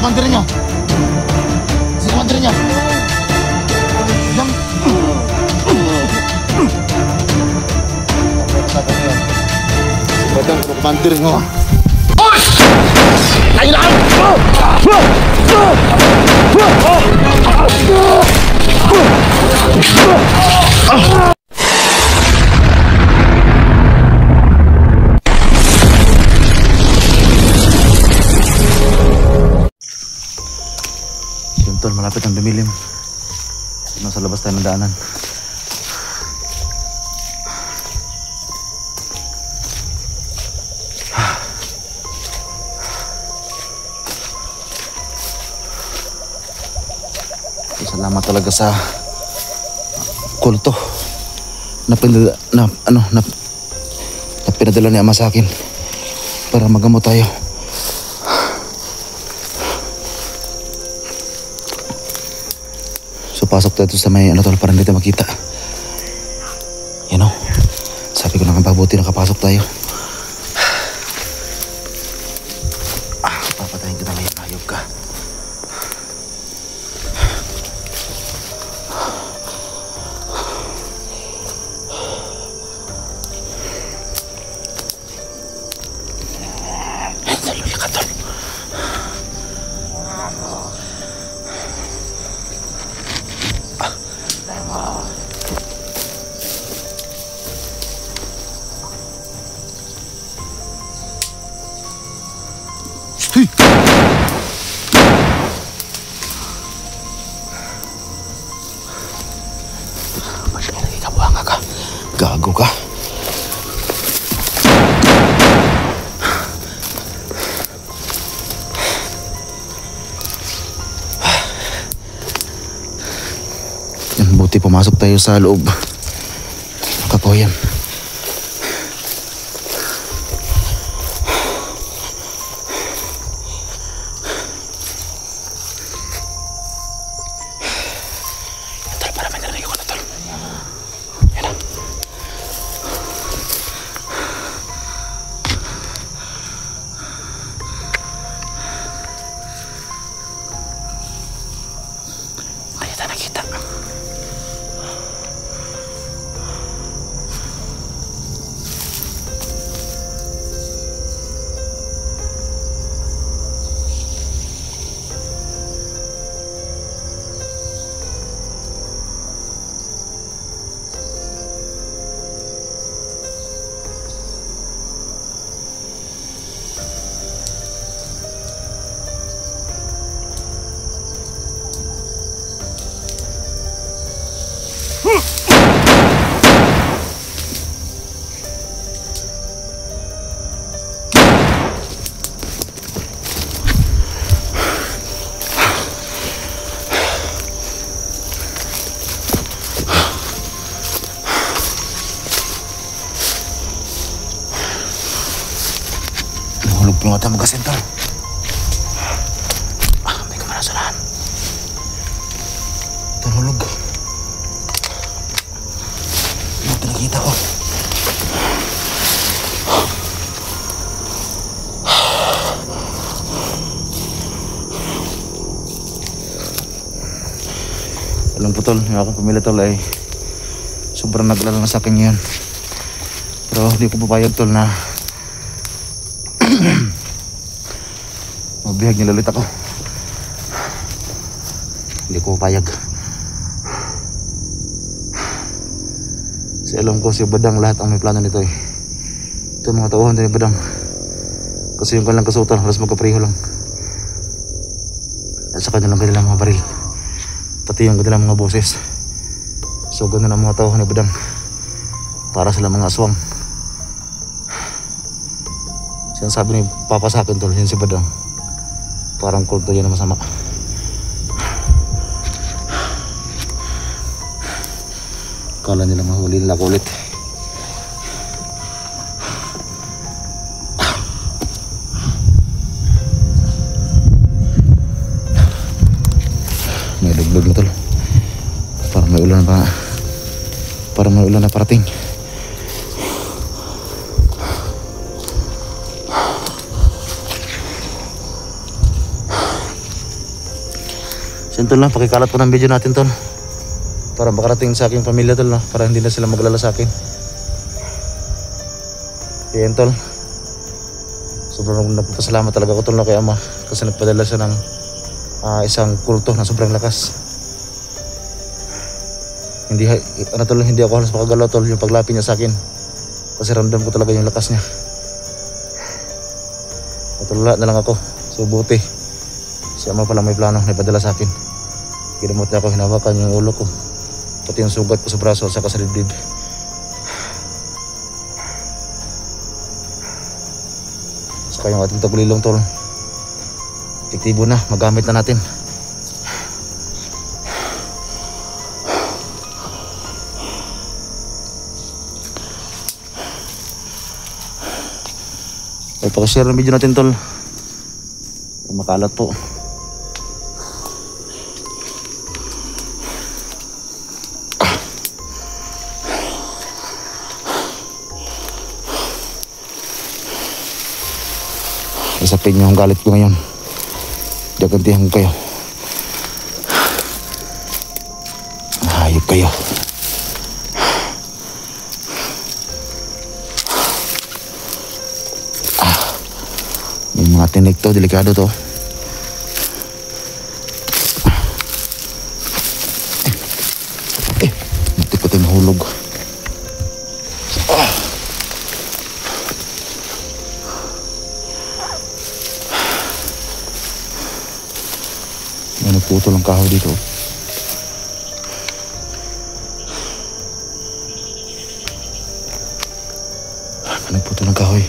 komandir nyo. Si komandir nyo. Yang... Si Badang, komandir nyo. Push! Tayo lang! Tol, malapit ang dumilim. Nasa labas tayo ng daanan. Salamat talaga sa kulto na pinadala ni Ama sa akin para magamot tayo. So pasok tayo sa may tol para hindi tayo makita. You know, sabi ko na nga mabuti nakapasok tayo. Papatayin kita ngayon, hayop ka. Saluli ka, tol. Hey! Ba't ka nagkikabuhanga ka? Gago ka. Buti pumasok tayo sa loob. Kakakoyan. Nakita. Nahulog yung mata magasin, tol. May kamarasalahan. Tulog. Ano pinakita ko? Alam po, tol, yung aking pamilya, tol, ay sobrang naglalala sa akin ngayon. Pero hindi ko papayag, tol, na mabihag niya lalit ako. Hindi ko papayag. Kasi alam ko si Badang lahat ang may plano nito eh. Ito mga tauhan din ni Badang. Kasi yung kanilang kasuotan halos magkapareho lang. At sa kanilang mga baril. Pati yung kanilang mga boses. So ganda ng mga tauhan ni Badang. Para sila mga aswang. Sinasabi ni Papa sa akin, tol, yun si Badang. Parang kulto yan na masama. Kala nila mahuli nila ko ulit. May duglog na, tol. Parang may ulan pa. Parang may ulan na parating. So yun tol na, pakikalat po ng video natin tol. Para makarating sa aking pamilya tol no? Para hindi na sila maglala sa akin. Kaya yun tol. Sobrang napapasalamat talaga ko tol na kay ama. Kasi nagpadala siya ng isang kulto na sobrang lakas. Hindi ako halos makagalaw tol yung paglapit niya sa akin. Kasi ramdam ko talaga yung lakas niya. Natulala na lang ako. So buti si ama pala may plano na ipadala sa akin. Kinamot niya ako, hinawakan yung ulo ko, pati yung sugat ko sa braso at saka sa dibdib. Saka yung ating tagulilong tol, efektibo na, magamit na natin. Ay, pakishare ng video natin tol. Makalat po. Isapin niyo ang galit ko ngayon. Gagantihan ko kayo. Hayop kayo. May mga tinik to, delikado to. Muntik ko tayo mahulog. May nagputol ang kahoy dito. May nagputol ang kahoy.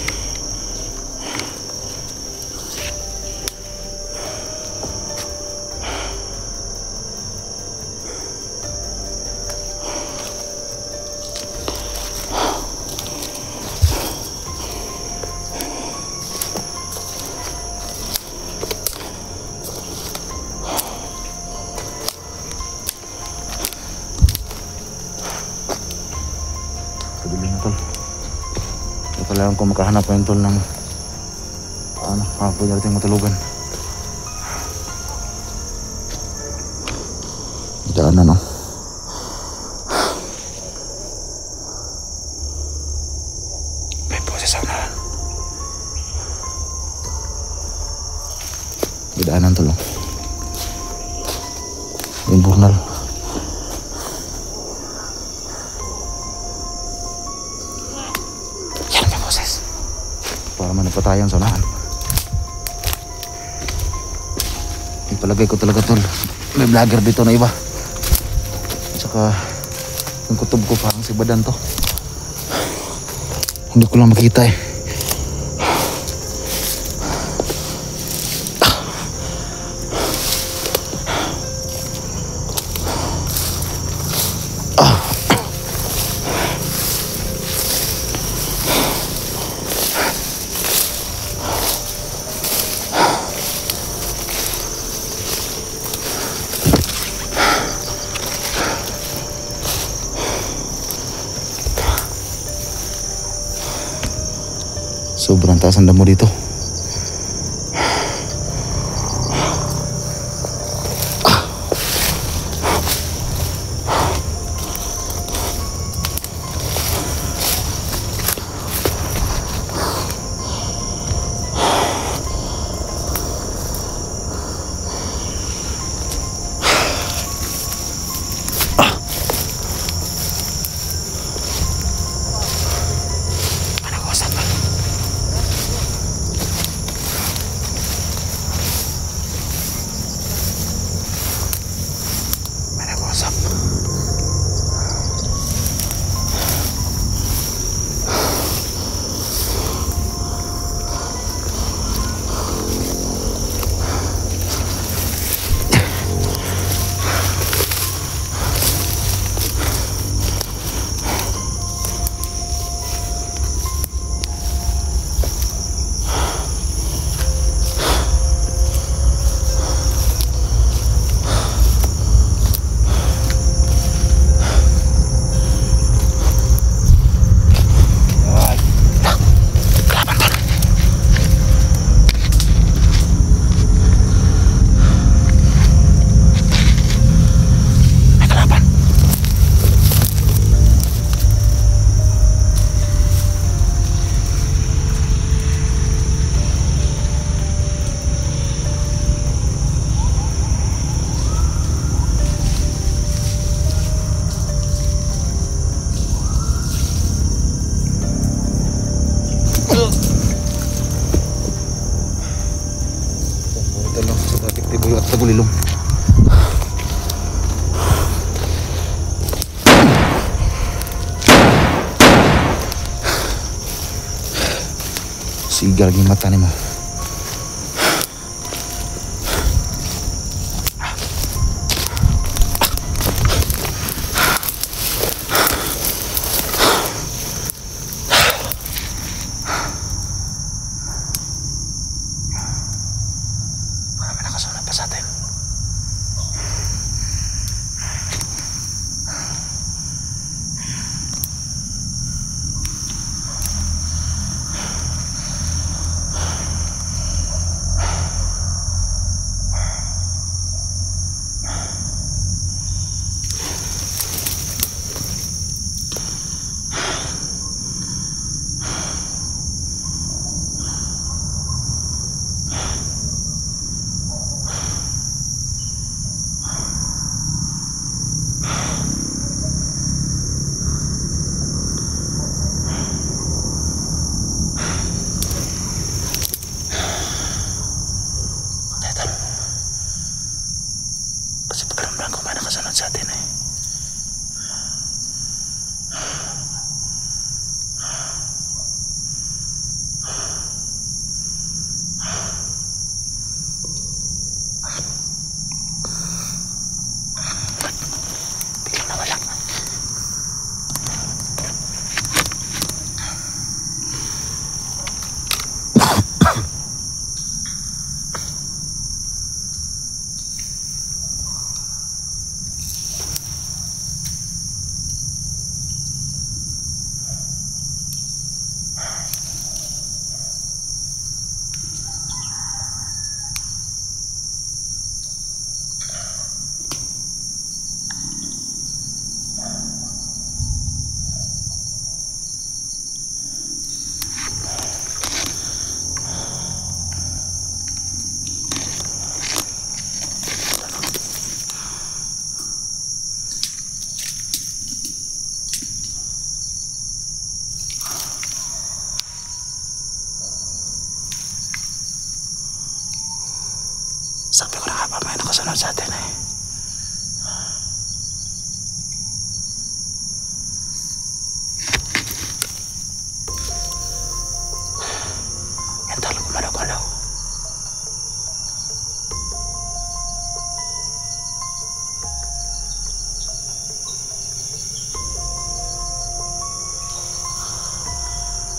Kailangan ko makahanap ng tol ng hapon natin matulugan. Daanan no. May boses sa unahan. Daanan tol. Yung burnal. Para manapatayan sa unahan. Ipalagay ko talaga tol. May vlogger dito na iba. At saka yung kutob ko parang si Badan to. Hindi ko lang makita eh. Sobrang taas ang damo dito. ako sa gulilong. Sigar yung mata ni mo. Parang may nakasunod pa sa atin. Kasi pagkaramdaman ko may nakasunod sa atin eh. Biglang nawala. Sabi ko na nga ba may nakasunod sa atin eh. Yan talaga gumalaw-galaw.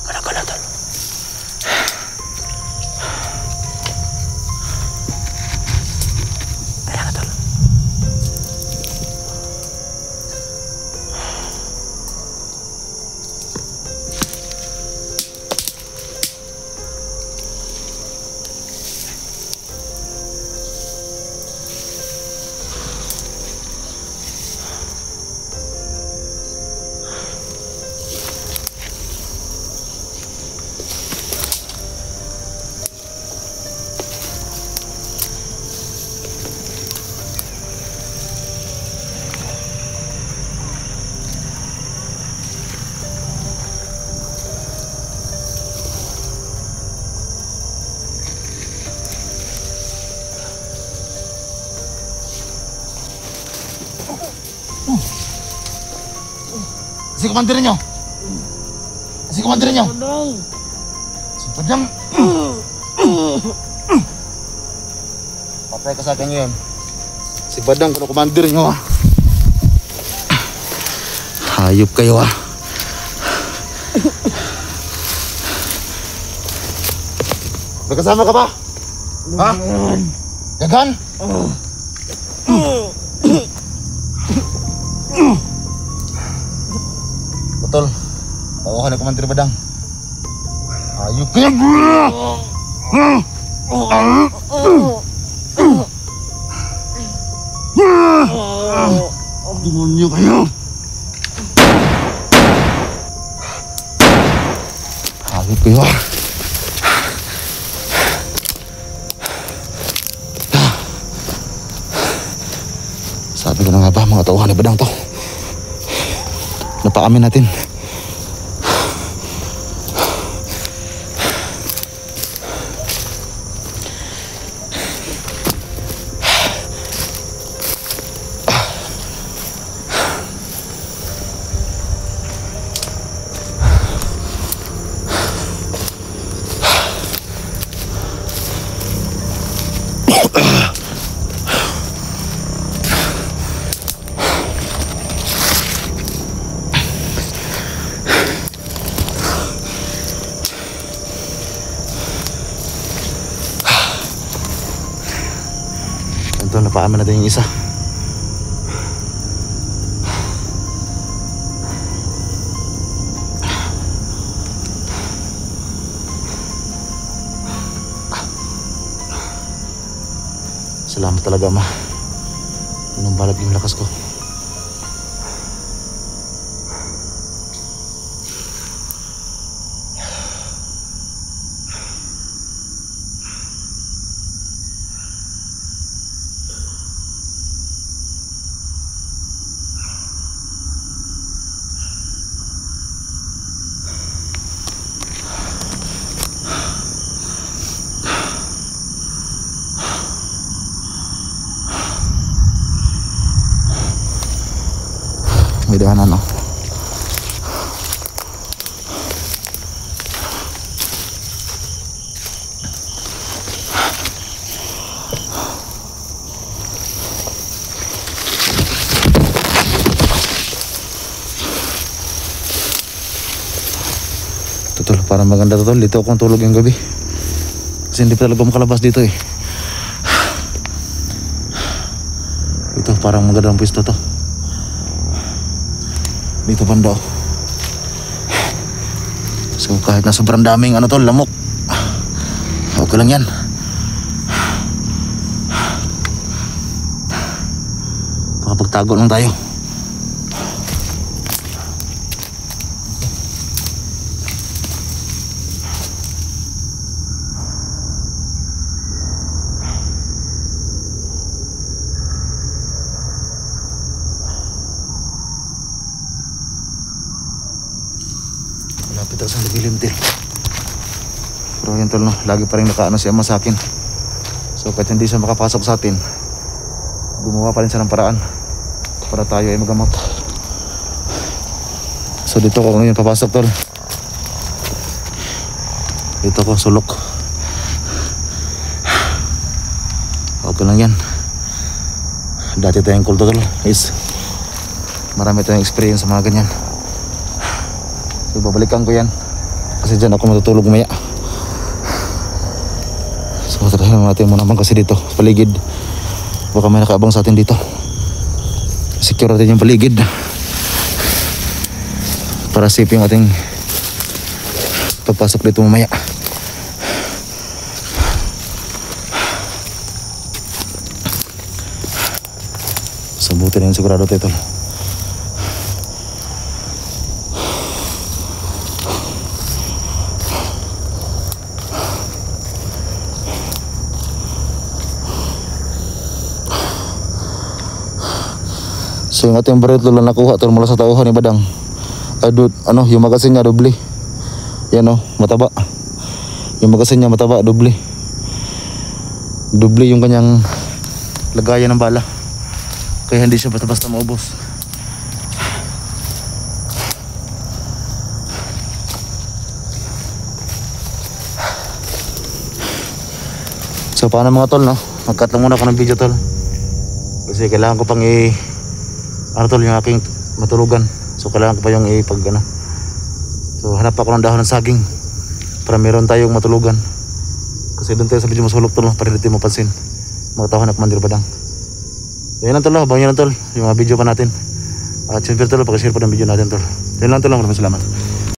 Gumalaw-galaw tol. Si komandir nyo. Si komandir nyo. Si Padang. Patay ka sa akin ngayon. Si Padang kalau komandir nyo. Hayop kayo ah. Magkasama ka ba? Ha? Dagan? Betul. Bawa ka komandir Padang. Hayop kayo. Demonyo kayo. Hayop kayo ah. Sabi ko na nga ba mga tauhan ni Padang to. Napaamin natin. Tol, napaaman natin yung isa. Salamat talaga, Ma. Anong balag yung lakas ko. May daanan, no? Tol, parang maganda to, Tol. Dito akong tulog yung gabi. Kasi hindi pa talaga makalabas dito eh. Ito parang magandang pwesto to. Dito banda. So kahit na sobrang daming ano, Tol, lamok, okay lang yan. Makapagtago lang tayo. Malapit ako sa lilim, Til. Pero yun, Tol, no? Lagi pa rin nakaano si Ama sa akin. So kahit hindi siya makapasok sa atin, gumawa pa rin siya ng paraan para tayo ay magamot. So dito ako ngayon papasok, Tol. Dito ako sulok. Okay lang yan. Dati tayong kulto, Tol. Is marami tayong experience sa mga ganyan. So babalikan ko yan kasi dyan ako matutulog umaya. So tarahin natin muna naman kasi dito paligid, baka may nakaabang sa atin dito. Secure natin yung paligid para safe yung ating pagpasok dito mamaya. So buti na yung sigurado tayo, Tol. So yung ating baril, Tol, na nakuha, Tol, mula sa tauhan ni Badang. Ano, yung magasin niya doble. Yan, oh, mataba. Yung magasin niya mataba, doble. Doble yung kanyang lagayan ng bala. Kaya hindi siya basta-basta maubos. So paano mga, Tol, no? Mag-cut lang muna ako ng video, Tol. Kasi kailangan ko pang ano, Tol, yung aking matulugan. So kailangan ko pa yung ano. So hanap ako ng dahon ng saging para meron tayong matulugan. Kasi doon tayo sa video masulok, Tol, no? Para hindi mo pansin mga tao na Commander Badang. So yan lang, Tol, habang yan lang, Tol, yung mga video pa natin. At siyempre, Tol, pag-share pa ng video natin, Tol. Yan lang, Tol, maraming salamat.